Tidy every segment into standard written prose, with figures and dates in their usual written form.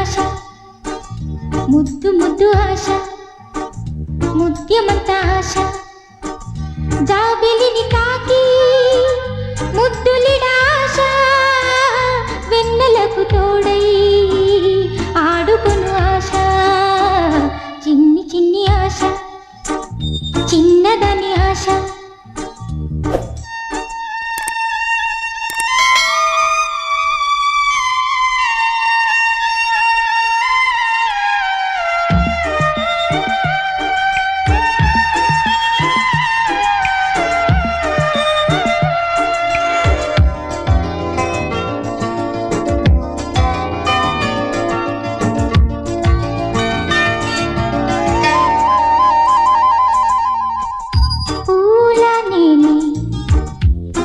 ఆశ ముద్దు ముద్దు ఆశ ముత్యమంత ఆశ జాబిలిని తాకి ముద్దులిడాశ వెన్నెలకు తోడై ఆడుకొను ఆశ చిన్ని చిన్ని ఆశ చిన్నదని ఆశ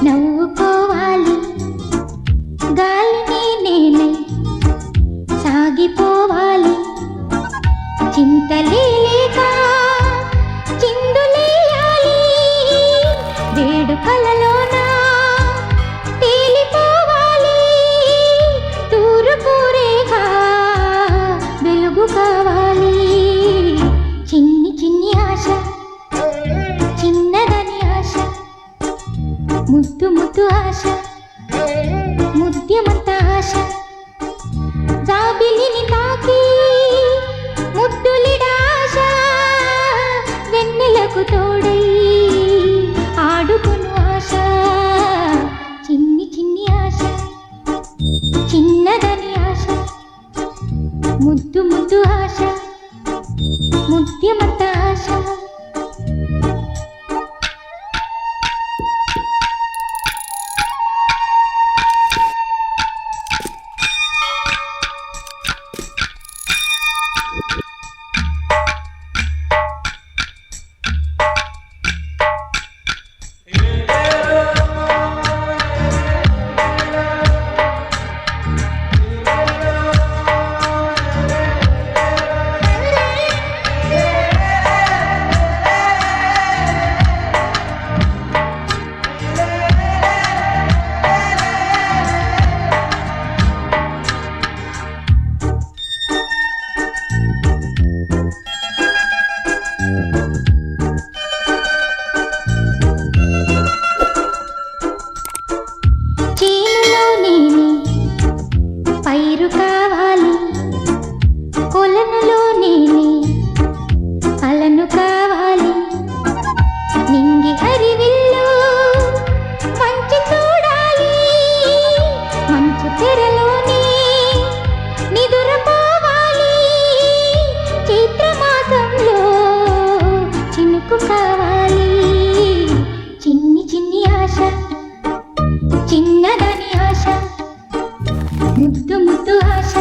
నవ్వుకోవాలి గాలిని నేనై సాగిపోవాలి చింతలేక చిందులేయాలి వేడుకలలోన తేలిపోవాలి తూర్పురేగా వెలుగు కావాలి చిన్ని చిన్ని ఆశ చిన్నదని ఆశ ముద్దు ముద్దు ఆశ ముద్యమంత ఆశ జాబిలిని తాకి ముద్దులిడాశ వెన్నెలకు తోడై ఆడుకొను ఆశ చిన్ని చిన్ని ఆశ చిన్నదని ఆశ ముద్దు ముద్దు ఆశ ముద్యమంత ఆశ పైరు కావాలి కొలనులో నేనే అలను కావాలి నింగి హరివిల్లు మంచి చూడాలి మంచు తెరలోనే నిదురపోవాలి చైత్రమాసంలో చినుకు కావాలి చిన్ని చిన్ని ఆశ చిన్నదని ఆశ ముద్దు ముద్దు ఆశ